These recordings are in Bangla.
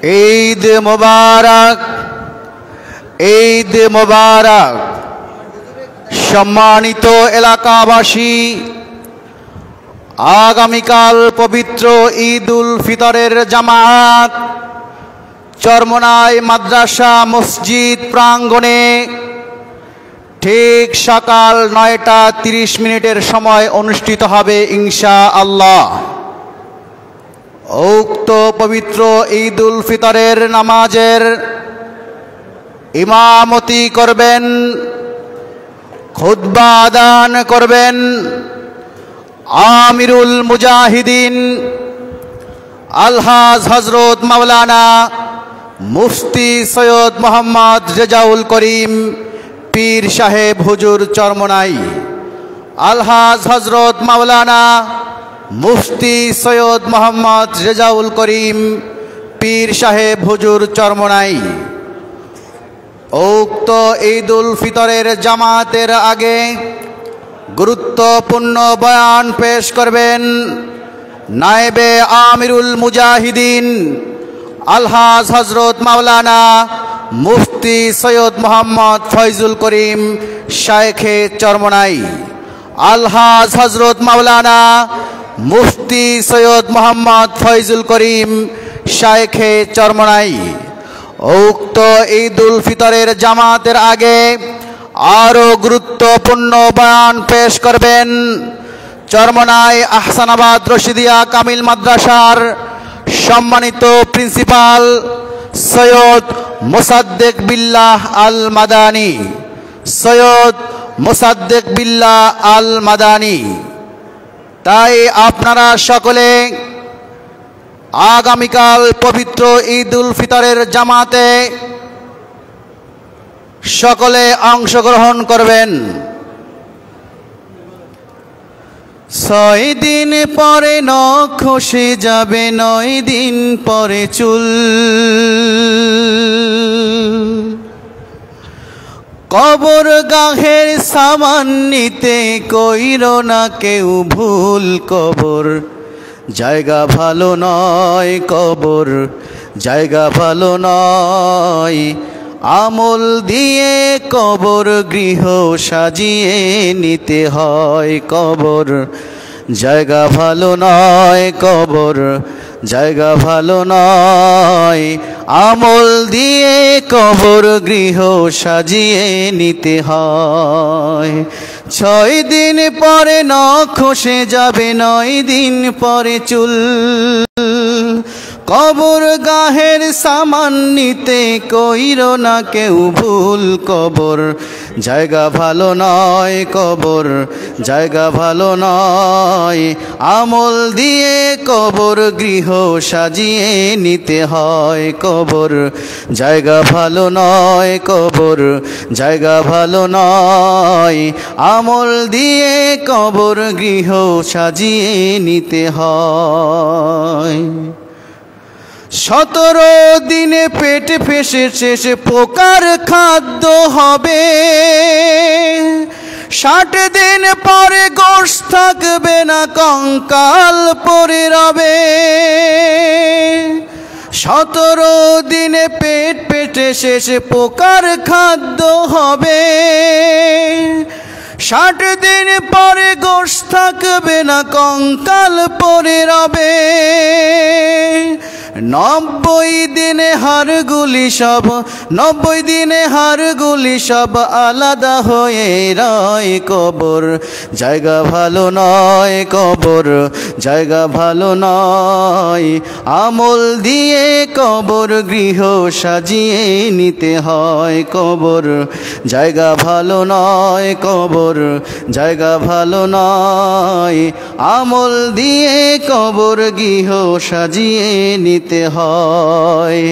ঈদ মোবারক, ঈদ মোবারক। সম্মানিত এলাকাবাসী, আগামীকাল পবিত্র ঈদ উল ফিতরের জামাত চরমোনাই মাদ্রাসা মসজিদ প্রাঙ্গণে ঠিক সকাল 9টা 30 সময় অনুষ্ঠিত হবে ইনশাআল্লাহ। উক্ত পবিত্র ঈদ উল ফিতরের নামাজের ইমামতি করবেন, খুতবা দান করবেন আমিরুল মুজাহিদিন আলহাজ হযরত মাওলানা মুফতি সৈয়দ মোহাম্মদ রেজাউল করিম পীর সাহেব হুজুর চরমোনাই। আলহাজ হযরত মাওলানা মুফতি সৈয়দ মোহাম্মদ রেজাউল করিম পীর সাহেব হুজুর চরমোনাই। উক্ত ঈদ উল ফিতরের জামাতের আগে গুরুত্বপূর্ণ বয়ান পেশ করবেন নায়েবে আমিরুল মুজাহিদিন আলহাজ হযরত মাওলানা মুফতি সৈয়দ মোহাম্মদ ফয়জুল করিম শায়েখে চরমোনাই। আলহাজ হযরত মাওলানা মুফতি সৈয়দ মোহাম্মদ ফয়জুল করিম শায়েখে চরমোনাই। উক্ত ঈদ উল ফিতরের জামাতের আগে আরও গুরুত্বপূর্ণ বয়ান পেশ করবেন চরমোনাই আহসানাবাদ রশিদিয়া কামিল মাদ্রাসার সম্মানিত প্রিন্সিপাল সৈয়দ মোসাদ্দেক বিল্লাহ আল মাদানী। সৈয়দ মোসাদ্দেক বিল্লাহ আল মাদানী। তাই আপনারা সকলে আগামীকাল পবিত্র ঈদ উল ফিতরের জামাতে সকলে অংশগ্রহণ করবেন। 6 দিন পরে নখ খসে যাবে, 9 দিন পরে চুল। কবর গাহের সামান নিতে কইরো না কেউ ভুল। কবর জায়গা ভালো নয়, কবর জায়গা ভালো নয়। আমল দিয়ে কবর গৃহ সাজিয়ে নিতে হয়। কবর জায়গা ভালো নয়, কবর জায়গা ভালো নয়। আমল দিয়ে কবর গৃহ সাজিয়ে নিতে হয়। 6 দিন পরে নখ খসে যাবে, 9 দিন পরে চুল। কবর গাহের সামান নিতে কইরো না কেউ ভুল। কবর জায়গা ভালো নয়, কবর জায়গা ভালো নয়। আমল দিয়ে কবর গৃহ সাজিয়ে নিতে হয়। কবর জায়গা ভালো নয়, কবর জায়গা ভালো নয়। আমল দিয়ে কবর গৃহ সাজিয়ে নিতে হয়। 17 দিনে পেট ফেসে শেষে পোকার খাদ্য হবে। 60 দিন পরে গোশত থাকবে না, কঙ্কাল পড়ে রবে। 17 দিনে পেটে শেষে পোকার খাদ্য হবে। 60 দিন পরে গোশত থাকবে না, কঙ্কাল পড়ে রবে। 90 দিনে হাড়গুলি সব, 90 দিনে হাড়গুলি সব আলাদা হয়ে রয়। কবর জায়গা ভালো নয়, কবর জায়গা ভালো নয়। আমল দিয়ে কবর গৃহ সাজিয়ে নিতে হয়। কবর জায়গা ভালো নয়, কবর জায়গা ভালো নয়। আমল দিয়ে কবর গৃহ সাজিয়ে নিতে হয়।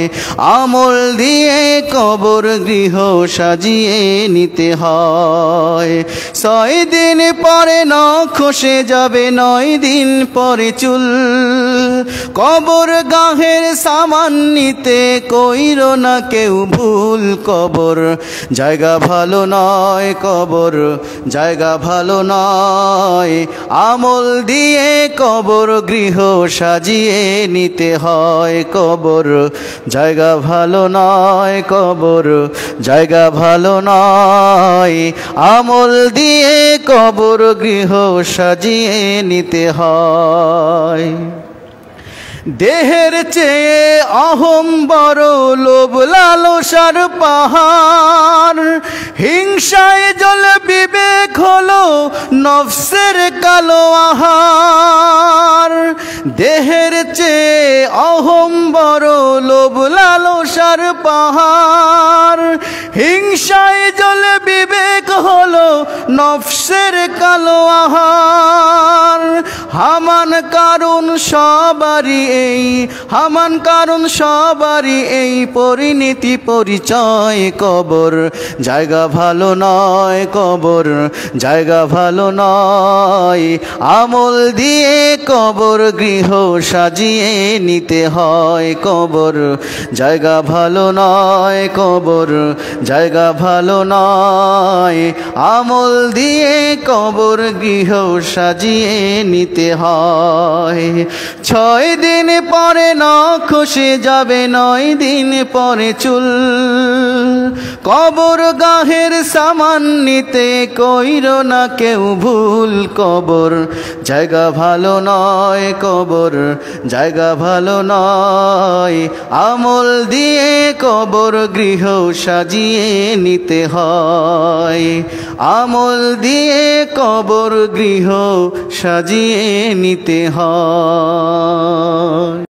আমল দিয়ে কবর গৃহ সাজিয়ে নিতে হয়। 6 দিন পরে নখ খসে যাবে, 9 দিন পরে চুল। কবর গাহের সামান নিতে কইরো না কেউ ভুল। কবর জায়গা ভালো নয়, কবর জায়গা ভালো নয়। আমল দিয়ে কবর গৃহ সাজিয়ে নিতে হয়। কবর জায়গা ভালো নয়, কবর জায়গা ভালো নয়। আমল দিয়ে কবর গৃহ সাজিয়ে নিতে হয়। দেহের চেয়ে অহম বড়, লোভ লালসার পাহাড়। হিংসায় জ্বলে বিবেক হলো নফসের কালো আহার। দেহের চেয়ে অহম বড়, লোভ লালসার পাহাড়। হিংসায় জ্বলে বিবেক হলো নফসের কালো আহার। হামান কারণ সবারই এই, হামান কারণ সবারই এই পরিণতি পরিচয়। কবর জায়গা ভালো নয়, কবর জায়গা ভালো নয়। আমল দিয়ে কবর গৃহ সাজিয়ে নিতে হয়। কবর জায়গা ভালো নয়, কবর জায়গা ভালো নয়। আমল দিয়ে কবর গৃহ সাজিয়ে নিতে হয়। 6 দিন পরে নখ খসে যাবে, 9 দিন পরে চুল। কবর গাহের সামান নিতে কইরো না কেউ ভুল। কবর জায়গা ভালো নয়, কবর জায়গা ভালো নয়। আমল দিয়ে কবর গৃহ সাজিয়ে নিতে হয়। আমল দিয়ে কবর গৃহ সাজিয়ে নিতে হয়।